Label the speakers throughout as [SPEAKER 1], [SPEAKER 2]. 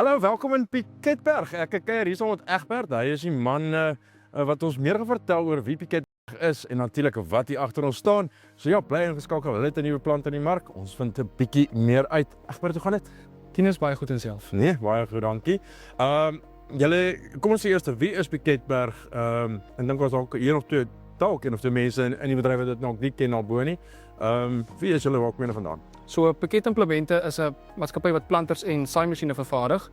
[SPEAKER 1] Hallo, welkom in Piketberg. Ek kuier hier saam met Egbert. Hy is die man wat ons meer gaan vertel oor wie Piketberg is en natuurlik wat hier agter ons staan. So ja, bly ingeskakel. Hulle het 'n nuwe plant in die mark. Ons vind 'n bietjie meer uit. Egbert, hoe gaan dit?
[SPEAKER 2] Tinus baie goed in self.
[SPEAKER 1] Nee, baie goed, dankie. Julle, kom ons sê eers, wie is Piketberg? En dink ons dalk een of twee mense in die bedryf wat dit nog nie ken al bo nie. Wie is julle, waar kom julle vandaan?
[SPEAKER 2] So Piket Implemente is 'n maatskappy wat planters en saaimasjiene vervaardig.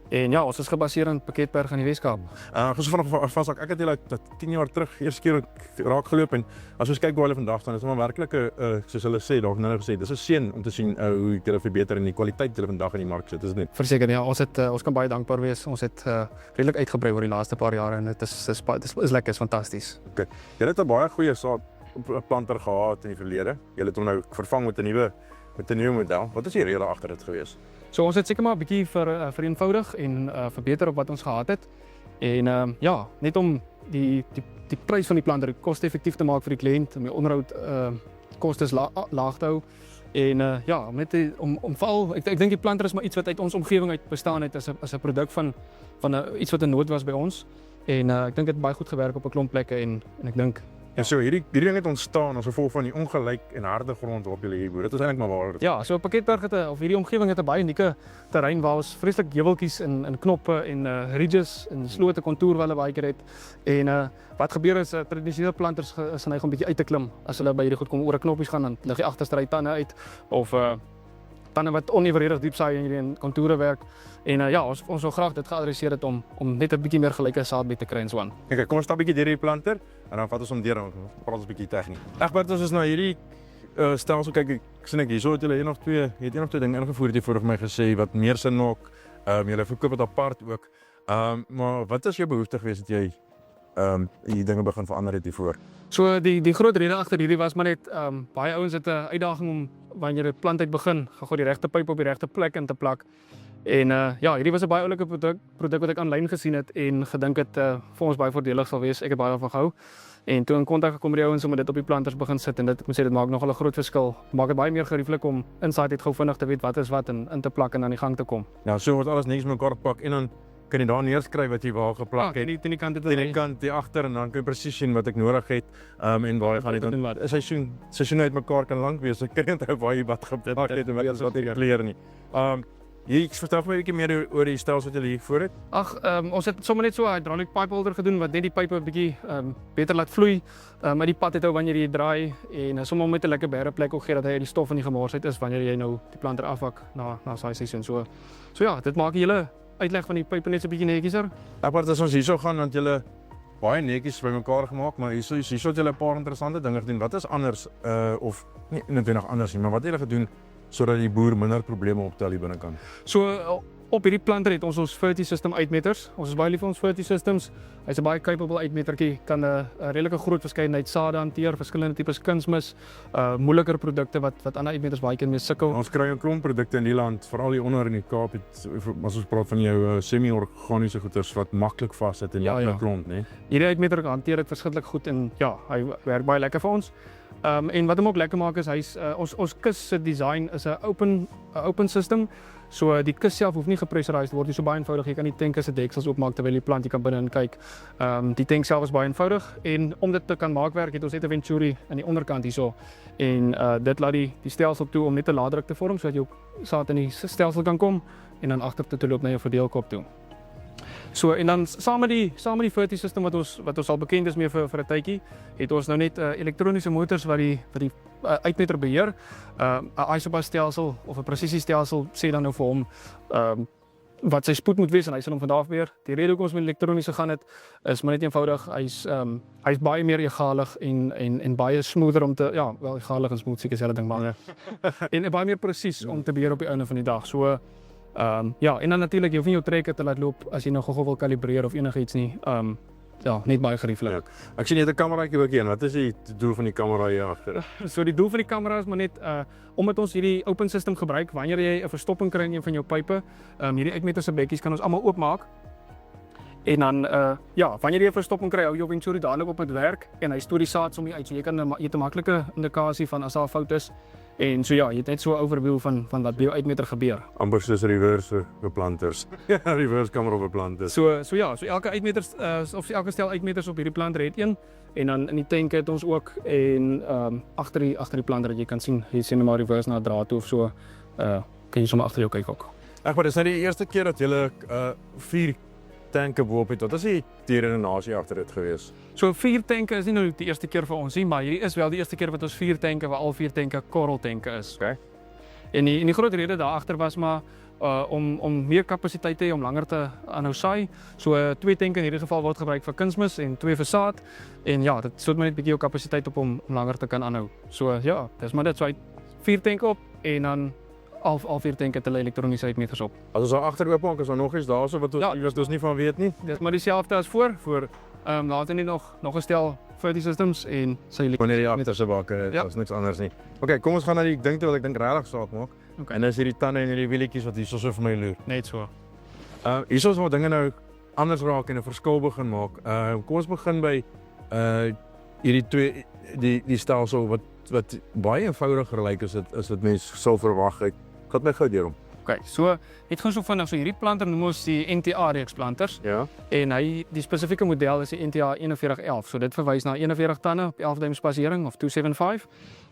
[SPEAKER 2] En ja, ons is gebaseer in Piketberg in die Weskaap.
[SPEAKER 1] Vanaf ek het hulle 10 jaar terug eerste keer raak geloop en as ons kyk waar hulle vandag staan, is maar werklik 'n soos hulle sê, dalk nou gesê, dis 'n seën om te sien hoe hulle verbeter en die kwaliteit hulle vandag in die mark sit, is dit nie?
[SPEAKER 2] Verseker ja, ons kan baie dankbaar wees. Ons het redelik uitgebrei oor die laaste paar jare en dit is lekker, is fantasties.
[SPEAKER 1] Okay. Julle het 'n baie goeie planter gehad in die verlede. Julle het hom nou vervang met 'n nuwe model. Wat is die rede agter dit gewees?
[SPEAKER 2] So ons het seker maar 'n bietjie vereenvoudig en verbeter op wat ons gehad het. En ja, net om die prys van die planter koste-effektief te maak vir die kliënt, om die onderhoud kostes laag te hou. En ja, om veral ek dink die planter is maar iets wat uit ons omgewing uit bestaan het as 'n produk van iets wat 'n nood was by ons. En ek dink dit het baie goed gewerk op 'n klomp plekke en ek dink
[SPEAKER 1] Ja, so hierdie ding het ontstaan as gevolg van die ongelyk en harde grond waarop julle hier boer. Dit is eintlik maar waar.
[SPEAKER 2] Ja, so Piketberg of hierdie omgewing het 'n baie unieke terrein waar ons vreeslik heuweltjies en knoppe en ridges en slote kontourwalle baie keer het. En wat gebeur is tradisionele planters is geneig om bietjie uit te klim as hulle by hierdie goed kom oor 'n knoppies gaan, dan lig die agterste ry tande uit of tande wat onevenredig diep saai in hierdie kontoure werk. En ja, ons wil graag dit geadresseer het om net 'n bietjie meer gelyke saadbied te kry en so aan.
[SPEAKER 1] Okay, kom ons stap 'n bietjie deur die planter en dan vat ons hom deur en praat ons 'n bietjie tegniek. Egbert, ons is nou hierdie stelsel kyk, ek sien ek hierso het julle een of twee dinge ingevoer het jy voor my gesê wat meer sin maak. Julle verkoop dit apart ook. Maar wat is jou behoefte gewees dat jy die dinge begin verander het hiervoor?
[SPEAKER 2] So die groot rede agter hierdie was maar net baie ouens het 'n uitdaging om wanneer jy 'n plant uit begin, gou die regte pyp op die regte plek in te plak. En ja, hierdie was 'n baie oulike produk wat ek aanlyn gesien het en gedink het vir ons baie voordelig sal wees. Ek het baie daarvan gehou. En toe in kontak gekom met die ouens om dit op die planters begin sit en ek moet sê dit maak nogal 'n groot verskil. Maak dit baie meer gerieflik om inside het gou vinnig te weet wat is wat en in te plak en aan die gang te kom.
[SPEAKER 1] Ja, so word alles netjies mekaar gepak en dan kan jy daar neerskryf wat jy waar geplak het.
[SPEAKER 2] Die kant het
[SPEAKER 1] Die kant die agter en dan kan jy presies sien wat ek nodig het. En waar gaan dit dan? Seisoene uitmekaar kan lank wees. Ek kan nie onthou waar jy wat geplak het en wat jy geleer nie. Ek vertel my 'n bietjie meer oor die stelsel wat jy hier voor het.
[SPEAKER 2] Ons het sommer net so 'n hydraulic pipe holder gedoen wat net die pype 'n bietjie beter laat vloei. Uit die pad het hou wanneer jy draai en sommer met 'n lekker bereplek ook gee dat hy die stof in die gemaarsheid is wanneer jy nou die planter afhak na saai seisoen. So ja, dit maak die hele uitleg van die pype net so 'n bietjie netjieser.
[SPEAKER 1] Apart as ons hierso gaan want julle baie netjies bymekaar gemaak, maar hierso het julle 'n paar interessante dinge gedoen. Wat is anders of nie noodwendig anders nie, maar wat het julle gedoen sodat die boer minder probleme optel hier binnekant?
[SPEAKER 2] So op hierdie planter het ons Ferti system uitmeters. Ons is baie lief vir ons Ferti systems. Hy's 'n baie capable uitmetertjie, kan 'n redelike groot verskeidenheid sade hanteer, verskillende tipes kunsmis, moeiliker produkte wat ander uitmeters baie keer mee sukkel.
[SPEAKER 1] Ons kry 'n klomp produkte in die land, veral hier onder in die Kaap het, as ons praat van jou semi-organiese goeders wat maklik vassit in die grond, né?
[SPEAKER 2] Hierdie uitmeter hanteer dit verskriklik goed en ja, hy werk baie lekker vir ons. En wat hom ook lekker maak is hy's ons kus se design is 'n open system. So die kus self hoef nie gepressurized word nie, so baie eenvoudig. Jy kan die tank se deksels oopmaak terwyl jy plant, jy kan binne in kyk. Die tank self is baie eenvoudig en om dit te kan maak werk het ons net 'n venturi aan die onderkant hierso. En dit laat die stelsel toe om net 'n laaddruk te vorm sodat jou saad in die stelsel kan kom en dan agter toe loop na jou verdeelkop toe. So en dan saam met die Ferti system wat ons al bekend is mee vir 'n tydjie, het ons nou net elektroniese motors wat die uitmeter beheer. 'n isobus stelsel of 'n presisiestelsel sê dan nou vir hom wat sy spoed moet wees en hy sal hom van daar af beheer. Die rede hoekom ons met elektroniese gaan het is maar net eenvoudig, hy's baie meer egalig en baie smoother om te wel egalig en smooth seker dieselfde ding maar en baie meer presies om te beheer op die einde van die dag. So ja, en dan natuurlik jy hoef nie jou trekker te laat loop as jy nou gou wil kalibreer of enigiets nie. Ja, net baie gerieflik.
[SPEAKER 1] Ja. Ek sien jy het 'n kameraatjie ook hier. Wat is die doel van die kamera hier agter?
[SPEAKER 2] So die doel van die kamera is maar net omdat ons hierdie open system gebruik wanneer jy 'n verstopping kry in een van jou pype, hierdie uitmeter se bekkies kan ons almal oopmaak. En dan ja, wanneer jy 'n verstopping kry, hou jou venturi dadelik op met werk en hy stoor die saad sommer uit. So jy het 'n maklike indikasie van as daar 'n fout is En so ja, jy het net so 'n overview van wat by jou uitmeter gebeur.
[SPEAKER 1] Amper soos reverse beplanters. Ja, reverse camera beplanters.
[SPEAKER 2] So ja, so elke uitmeter of elke stel uitmeters op hierdie planter het een en dan in die tank het ons ook en agter die planter dat jy kan sien, jy sien maar reverse na 'n draad toe of so, kan jy sommer agter jou kyk ook.
[SPEAKER 1] Ag, maar dis nou die eerste keer dat jy 4 tanke bo-op het. Wat is die redenasie agter dit gewees?
[SPEAKER 2] So 4 tanke is nie nou die eerste keer vir ons nie, maar hierdie is wel die eerste keer wat ons 4 tanke waar al 4 tanke Coral tanke is.
[SPEAKER 1] Okay.
[SPEAKER 2] En die groot rede daar agter was maar om meer kapasiteit te hê om langer te aanhou saai. So 2 tanke in hierdie geval word gebruik vir kunsmis en 2 vir saad. En ja, dit soort maar net 'n bietjie jou kapasiteit op om langer te kan aanhou. So ja, dis maar dit. So hy 4 tanke op en dan al 4 tanke het hulle elektroniese uitmeters op.
[SPEAKER 1] As ons daar agter oop maak, is daar nog iets daarso wat ons dus nie van weet nie.
[SPEAKER 2] Dis maar dieselfde as voor later net nog 'n stel Furty Systems en sy
[SPEAKER 1] Wanneer die agter se bakke,
[SPEAKER 2] Ja.
[SPEAKER 1] daar's niks anders nie. Okay, kom ons gaan na die ding toe wat ek dink regtig saak maak.
[SPEAKER 2] Okay.
[SPEAKER 1] En dis hierdie tande en hierdie wielietjies wat hierso so vir my loer.
[SPEAKER 2] Net so.
[SPEAKER 1] Hierso is waar dinge nou anders raak en 'n verskil begin maak. Kom ons begin by hierdie twee die stelsel wat baie eenvoudiger lyk as dit mense sou verwag. Ek gaan my gou deur hom.
[SPEAKER 2] Okay, so het gaan so vinnig. So hierdie planter noem ons die NTA reeks planters.
[SPEAKER 1] Ja.
[SPEAKER 2] En die spesifieke model is die NTA 4111. So dit verwys na 41 tande op 11 duim spasiering of 275.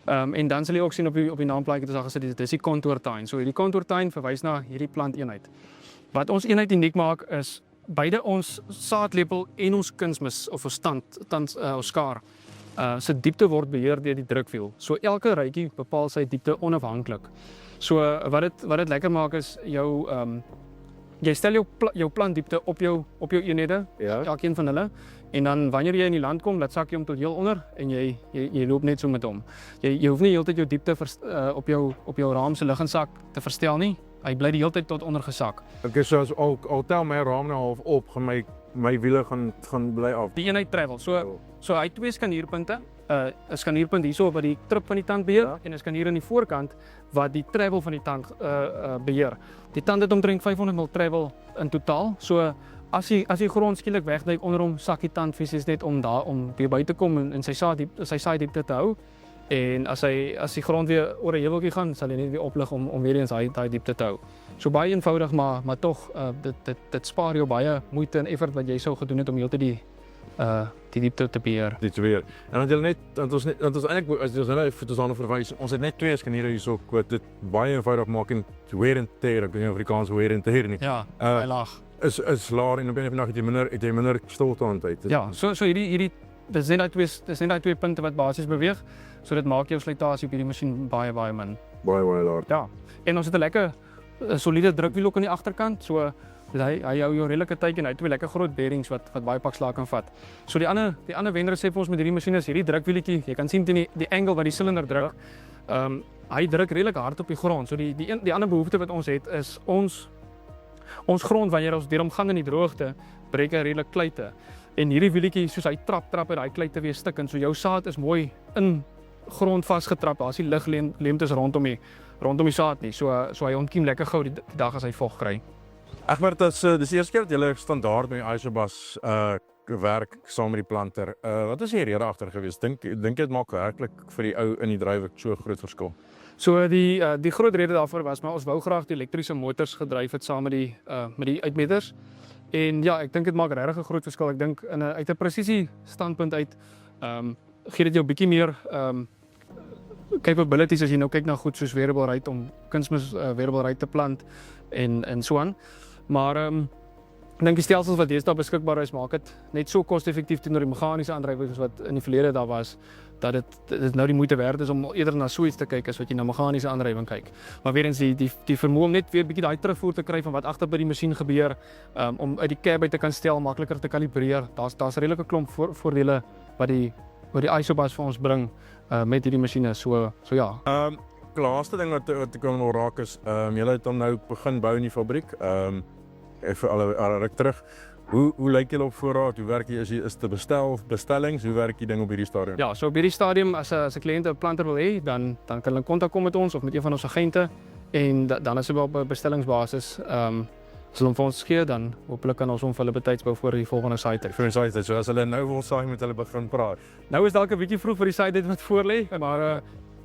[SPEAKER 2] En dan sal jy ook sien op die naamplaatjie dat daar gesê dit is die contour tine. So hierdie contour tine verwys na hierdie planteenheid. Wat ons eenheid uniek maak is beide ons saadlepel en ons kunsmis of ons ons skaar se diepte word beheer deur die drukwiel. So elke rytjie bepaal sy diepte onafhanklik. So wat dit lekker maak is jy stel jou plantdiepte op jou eenhede,
[SPEAKER 1] Ja.
[SPEAKER 2] elkeen van hulle, en dan wanneer jy in die land kom, laat sak jy hom tot heel onder en jy loop net so met hom. Jy hoef nie heeltyd jou diepte op jou raam se liggingsak te verstel nie. Hy bly die hele tyd tot onder gesak.
[SPEAKER 1] Okay, so as al tel my raam nou half op, gaan my wiele gaan bly af.
[SPEAKER 2] Die eenheid travel. So hy het 2 skanierpunte. 'n Skanierpunt hierso wat die trip van die tand beheer en 'n skanier aan die voorkant wat die travel van die tand beheer. Die tand het omtrent 500 mil travel in totaal. So as die grond skielik wegduik onder hom, sak die tand fisies net om weer by te kom en sy saaidiepte te hou. En as die grond weer oor 'n heuweltjie gaan, sal hy net weer oplig om weer eens daai diepte te hou. So baie eenvoudig, maar tog dit spaar jou baie moeite en effort wat jy sou gedoen het om heeltyd die diepte te beheer.
[SPEAKER 1] Dit weer. En dan jy net want ons eintlik as ons nou vir ons verwys, ons het net 2 skaniere hierso wat dit baie eenvoudig maak en wear and tear, ek weet nie Afrikaans wear and tear nie.
[SPEAKER 2] Ja, baie laag.
[SPEAKER 1] Is laer en op 'n nag het jy minder stilte aan tyd.
[SPEAKER 2] Ja, so hierdie dis net daai twee punte wat basies beweeg. So dit maak jou slytasie op hierdie masjien baie min.
[SPEAKER 1] Baie laer.
[SPEAKER 2] Ja. En ons het 'n lekker soliede drukwiel ook aan die agterkant. So hy hou jou redelike tyd en hy het 2 lekker groot bearings wat baie pak slaag kan vat. So die ander wenner sê vir ons met hierdie masjien is hierdie drukwielietjie, jy kan sien teen die angle wat die silinder druk. Hy druk redelik hard op die grond. So die ander behoefte wat ons het is ons grond wanneer ons deur hom gaan in die droogte, breek hy redelik kleite. En hierdie wielietjie soos hy trap uit daai kleite weer stuk en so jou saad is mooi in grond vasgetrap. Daar's nie ligleemtes rondom die saad nie. So hy ontkiem lekker gou die dag as hy vog kry.
[SPEAKER 1] Egbert, dis die eerste keer dat jy standaard met die Isobus werk saam met die planter. Wat is die rede agter gewees? Dink dit maak werklik vir die ou in die dryf so groot verskil?
[SPEAKER 2] So die groot rede daarvoor was maar ons wou graag die elektriese motors gedryf het saam met die uitmeters. En ja, ek dink dit maak regtig 'n groot verskil. Ek dink uit 'n presisie standpunt uit gee dit jou bietjie meer capabilities as jy nou kyk na goed soos wearable rate om kunsmis wearable rate te plant en so aan. Maar ek dink die stelsels wat deesdae beskikbaar is, maak dit net so koste-effektief teenoor die meganiese aandrywings wat in die verlede daar was, dat dit nou die moeite werd is om eerder na so iets te kyk as wat jy na meganiese aandrywing kyk. Maar weer eens die vermoë om net weer bietjie daai terugvoer te kry van wat agter by die masjien gebeur, om uit die cab uit te kan stel, makliker te kalibreer. Daar's 'n redelike klomp voordele wat die Isobus vir ons bring met hierdie masjiene. So ja.
[SPEAKER 1] Laaste ding wat ek wil raak is, julle het hom nou begin bou in die fabriek. Vir al ruk terug. Hoe lyk julle op voorraad? Hoe werk jy? Is dit bestellings? Hoe werk die ding op hierdie stadium?
[SPEAKER 2] Ja, so op hierdie stadium as 'n kliënt 'n planter wil hê, dan kan hulle kontak kom met ons of met een van ons agente en dan is dit op 'n bestellingsbasis. As hulle hom vir ons gee, dan hopelik kan ons hom vir hulle betyds bou voor die volgende site.
[SPEAKER 1] So as hulle nou wil saai met hulle begin praat.
[SPEAKER 2] Nou is dalk 'n bietjie vroeg vir die site wat voor lê, maar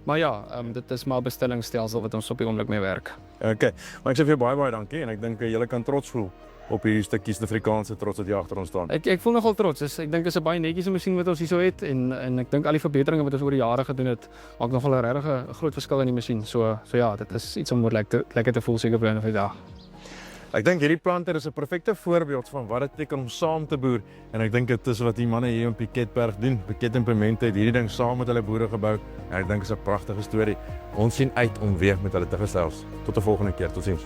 [SPEAKER 2] Maar ja, dit is maar 'n bestellingstelsel wat ons op die oomblik mee werk.
[SPEAKER 1] Okay, maar ek sê vir jou baie dankie en ek dink julle kan trots voel op hierdie stukkie Suid-Afrikaanse trots wat hier agter ons staan.
[SPEAKER 2] Ek voel nogal trots. Ek dink dit is 'n baie netjiese masjien wat ons hierso het en ek dink al die verbeteringe wat ons oor die jare gedoen het, maak nogal 'n regtig groot verskil in die masjien. So ja, dit is iets om lekker te voel seker binne 'n dag.
[SPEAKER 1] Ek dink hierdie planter is 'n perfekte voorbeeld van wat dit beteken om saam te boer en ek dink dit is wat die manne hier op Piketberg doen. Piket Implemente het hierdie ding saam met hulle boere gebou en ek dink dit is 'n pragtige storie. Ons sien uit om weer met hulle te gesels. Tot 'n volgende keer. Totsiens.